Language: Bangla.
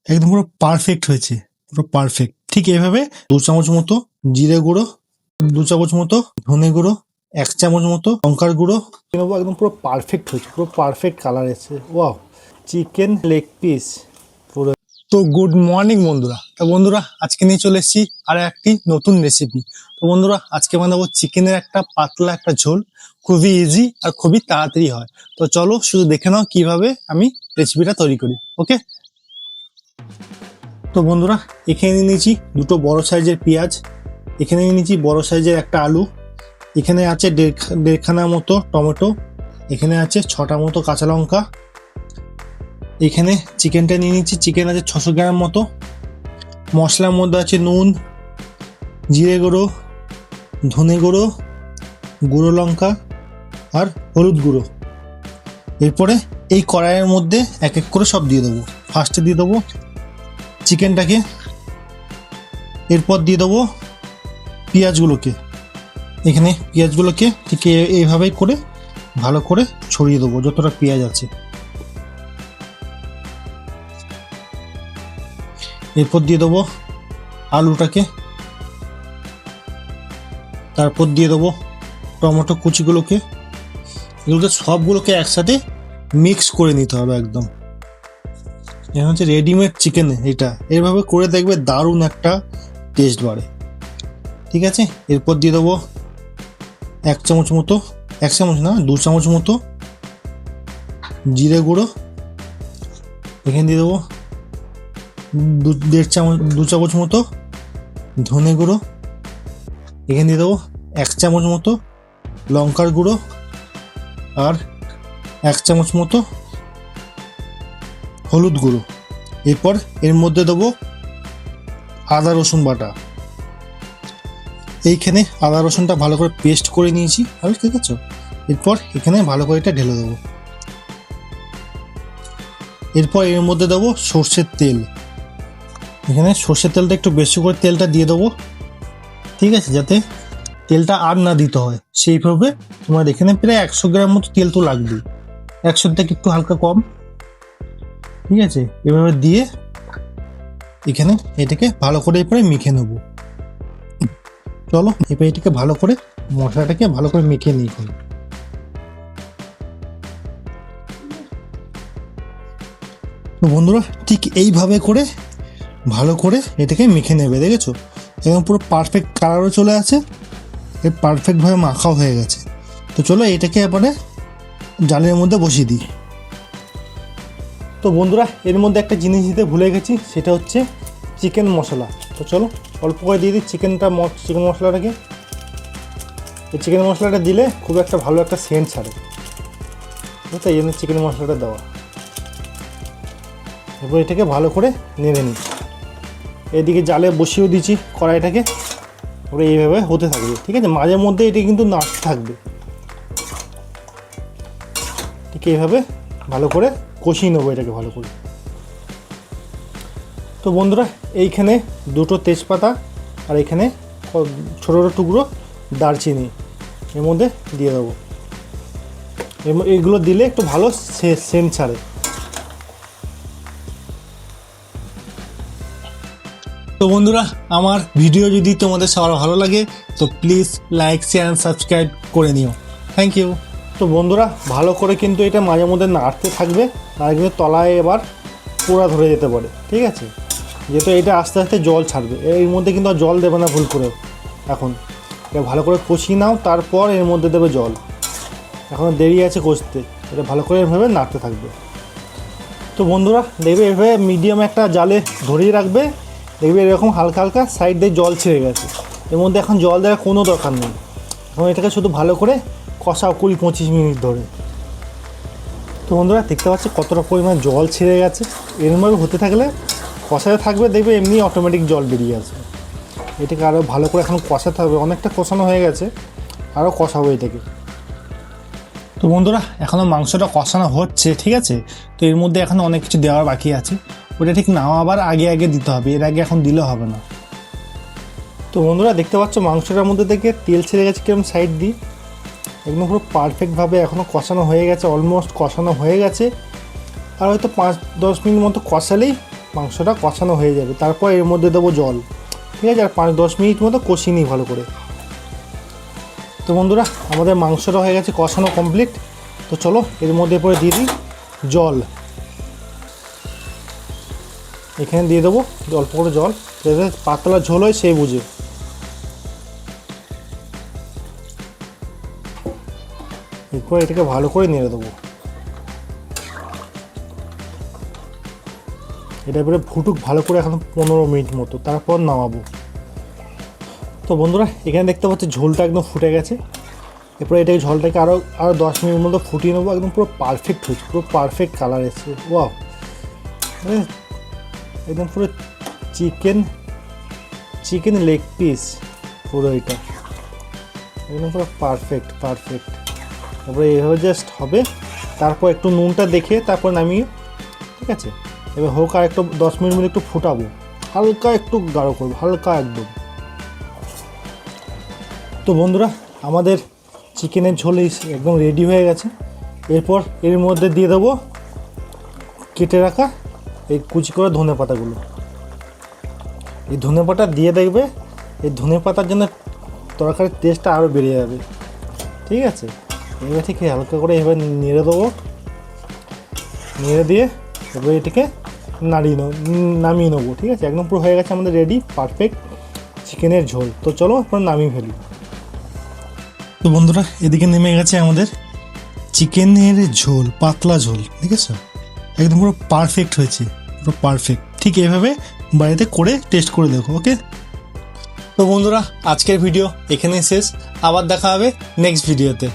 একদম পুরো পারফেক্ট হয়েছে, পুরো পারফেক্ট। ঠিক এইভাবে 2 চামচ মতো জিরে গুঁড়ো, 2 চামচ মতো ধনে গুঁড়ো, 1 চামচ মতো লঙ্কার গুঁড়ো নেবো। একদম পুরো পারফেক্ট হয়েছে, পুরো পারফেক্ট কালার এসেছে। ওয়াও, চিকেন লেগ পিস পুরো। তো গুড মর্নিং বন্ধুরা। তো বন্ধুরা আজকে নিয়ে চলে এসেছি আর একটি নতুন রেসিপি। তো বন্ধুরা আজকে বানাবো চিকেনের একটা পাতলা একটা ঝোল, খুবই ইজি আর খুবই তাড়াতাড়ি হয়। তো চলো শুধু দেখে নাও কিভাবে আমি রেসিপিটা তৈরি করি। ওকে, তো বন্ধুরা এখানে নিয়ে নিয়েছি 2টো বড় সাইজের পেঁয়াজ, এখানে নিয়ে নিয়েছি বড় সাইজের একটা আলু, এখানে আছে দেড়খানা মতো টমেটো, এখানে আছে 6টা মতো কাঁচা লঙ্কা, এখানে চিকেনটা নিয়ে নিচ্ছি, চিকেন আছে 600 গ্রাম মতো। মশলার মধ্যে আছে নুন, জিরে গুঁড়ো, ধনে গুঁড়ো, গুঁড়ো লঙ্কা আর হলুদ গুঁড়ো। এরপরে এই কড়াইয়ের মধ্যে এক এক করে সব দিয়ে দেবো। ফার্স্টে দিয়ে দেবো চিকেনটাকে, এরপর দিয়ে দেবো পেঁয়াজগুলোকে। এখানে পেঁয়াজগুলোকে ঠিক এইভাবেই করে ভালো করে ছড়িয়ে দেবো যতটা পেঁয়াজ আছে। এরপর দিয়ে দেবো আলুটাকে, তারপর দিয়ে দেবো টমেটো কুচিগুলোকে। এগুলোকে সবগুলোকে একসাথে মিক্স করে নিতে হবে একদম। এখন হচ্ছে রেডিমেড চিকেন, এটা এইভাবে করে দেখবে দারুণ একটা টেস্ট বাড়ে। ঠিক আছে, এরপর দিয়ে দেবো 1 চামচ মতো, 1 চামচ না 2 চামচ মতো জিরে গুঁড়ো। এখানে দিয়ে দেবো 2 চামচ মতো ধনে গুঁড়ো। এখানে দিয়ে দেবো 1 চামচ মতো লঙ্কার গুঁড়ো আর 1 চামচ মতো হলুদ গুঁড়ো। এরপর এর মধ্যে দেবো আদা রসুন বাটা। এইখানে আদা রসুনটা ভালো করে পেস্ট করে নিয়েছি আমি, ঠিক আছে। এরপর এখানে ভালো করে এটা ঢেলে দেবো। এরপর এর মধ্যে দেবো সর্ষের তেল। এখানে সর্ষের তেলটা একটু বেশি করে তেলটা দিয়ে দেবো, ঠিক আছে, যাতে তেলটা আর না দিতে হয় সেইভাবে। তোমার এখানে প্রায় 100 গ্রাম মতো তেল তো লাগবেই, 100 থেকে একটু হালকা কম, ঠিক আছে। এভাবে দিয়ে এখানে এটাকে ভালো করে এরপরে মেখে নেবো। চলো এবার এটাকে ভালো করে মশলাটাকে ভালো করে মেখে নিই। তো বন্ধুরা ঠিক এইভাবে করে ভালো করে এটাকে মেখে নেবে, দেখেছো একদম পুরো পারফেক্ট কালারও চলে আসে, এর পারফেক্টভাবে মাখাও হয়ে গেছে। তো চলো এটাকে এবারে জালের মধ্যে বসিয়ে দিই। তো বন্ধুরা এর মধ্যে একটা জিনিস দিতে ভুলে গেছি, সেটা হচ্ছে চিকেন মশলা। তো চলো অল্প করে দিয়ে দিই চিকেন মশলাটাকে। এই চিকেন মশলাটা দিলে খুব একটা ভালো একটা সেন্ট ছাড়ে, তো এই জন্য চিকেন মশলাটা দেওয়া। এরপর এটাকে ভালো করে নেড়ে নিই। এদিকে জালে বসিয়েও দিচ্ছি কড়াইটাকে, ওরা এইভাবে হতে থাকবে, ঠিক আছে। মাঝে মধ্যে এটা কিন্তু নাড়তে থাকবে, ঠিক এইভাবে ভালো করে কষিয়ে নেবো এটাকে ভালো করে। তো বন্ধুরা এইখানে 2টো তেজপাতা আর এখানে ছোটো ছোটো টুকরো দারচিনি এর মধ্যে দিয়ে দেবো। এগুলো দিলে একটু ভালো সেন্ট ছাড়ে। তো বন্ধুরা আমার ভিডিও যদি তোমাদের সবার ভালো লাগে তো please like share and subscribe করে নিও। Thank you. তো বন্ধুরা ভালো করে কিন্তু এটা মাঝে মধ্যে নাড়তে থাকবে, আর কিন্তু তলায় এবার পোড়া ধরে যেতে পারে, ঠিক আছে। যেহেতু এটা আস্তে আস্তে জল ছাড়বে, এর মধ্যে কিন্তু আর জল দেবে না ভুল করে। এখন এটা ভালো করে কষিয়ে নাও, তারপর এর মধ্যে দেবে জল। এখনও দেরি আছে কষতে, এটা ভালো করে এভাবে নাড়তে থাকবে। তো বন্ধুরা দেখবে এভাবে মিডিয়াম একটা জালে ধরিয়ে রাখবে, দেখবে এরকম হালকা হালকা সাইড দিয়ে জল ছেড়ে গেছে। এর মধ্যে এখন জল দেওয়ার কোনো দরকার নেই, এখন এটাকে শুধু ভালো করে কষাও 20-25 মিনিট ধরে। তো বন্ধুরা দেখতে পাচ্ছি কতটা পরিমাণ জল ছেড়ে গেছে। এরমভাবে হতে থাকলে কষাতে থাকবে, দেখবে এমনি অটোমেটিক জল বেরিয়ে আসবে। এটাকে আরও ভালো করে এখন কষাতে হবে, অনেকটা কষানো হয়ে গেছে, আরও কষাবো এটাকে। তো বন্ধুরা এখনও মাংসটা কষানো হচ্ছে, ঠিক আছে। তো এর মধ্যে এখনও অনেক কিছু দেওয়ার বাকি আছে, ওটা ঠিক নামাবার আগে আগে দিতে হবে, এর আগে এখন দিলে হবে না। তো বন্ধুরা দেখতে পাচ্ছ মাংসটার মধ্যে থেকে তেল ছেড়ে গেছে কিরকম সাইড দিয়ে, একদম পুরো পারফেক্টভাবে এখনও কষানো হয়ে গেছে, অলমোস্ট কষানো হয়ে গেছে। আর হয়তো 5-10 মিনিট মতো কষালেই মাংসটা কষানো হয়ে যাবে। তারপর এর মধ্যে দেবো জল, ঠিক আছে, আর 5-10 মিনিট মতো কষিয়ে নিই ভালো করে। তো বন্ধুরা আমাদের মাংসটা হয়ে গেছে কষানো কমপ্লিট। তো চলো এর মধ্যে পরে দিয়ে দিই জল, এখানে দিয়ে দেবো অল্প করে জল, যাতে পাতলা ঝোল হয় সেই বুঝে। এরপর এটাকে ভালো করে নেড়ে দেবো, এটা এবারে ফুটুক ভালো করে এখন 15 মিনিট মতো, তারপর নামাবো। তো বন্ধুরা এখানে দেখতে পাচ্ছি ঝোলটা একদম ফুটে গেছে। এরপরে এটাকে ঝোলটাকে আরও 10 মিনিট মতো ফুটিয়ে নেবো। একদম পুরো পারফেক্ট হয়েছে, পুরো পারফেক্ট কালার এসেছে। ওয়াও, একদম পুরো চিকেন লেগ পিস পুরো, এটা একদম পুরো পারফেক্ট। তারপরে এইভাবে জাস্ট হবে। তারপর একটু নুনটা দেখে তারপর নামিয়ে, ঠিক আছে। এবার হোক আর একটু 10 মিনিট মধ্যে একটু ফুটাবো, হালকা একটু গাঢ় করবো, হালকা একদম। তো বন্ধুরা আমাদের চিকেনের ঝোল একদম রেডি হয়ে গেছে। এরপর এর মধ্যে দিয়ে দেবো কেটে রাখা এই কুচি করে ধনে পাতাগুলো। এই ধনে পাতা দিয়ে দেখবে, এই ধনে পাতার জন্য তরকারির টেস্টটা আরও বেড়ে যাবে, ঠিক আছে। এবার ঠিক হালকা করে এবার নেড়ে দেবো, নেড়ে দিয়ে এবার এটাকে নামিয়ে নেবো, ঠিক আছে। একদম পুরো হয়ে গেছে আমাদের রেডি পারফেক্ট চিকেনের ঝোল। তো চলো এখন নামিয়ে ফেলি। তো বন্ধুরা এদিকে নেমে গেছে আমাদের চিকেনের ঝোল, পাতলা ঝোল, ঠিক আছে। একদম পুরো পারফেক্ট হয়েছে, পুরো পারফেক্ট। ঠিক এভাবে বাড়িতে করে টেস্ট করে দেখো, ওকে। তো বন্ধুরা আজকের ভিডিও এখানেই শেষ, আবার দেখা হবে নেক্সট ভিডিওতে।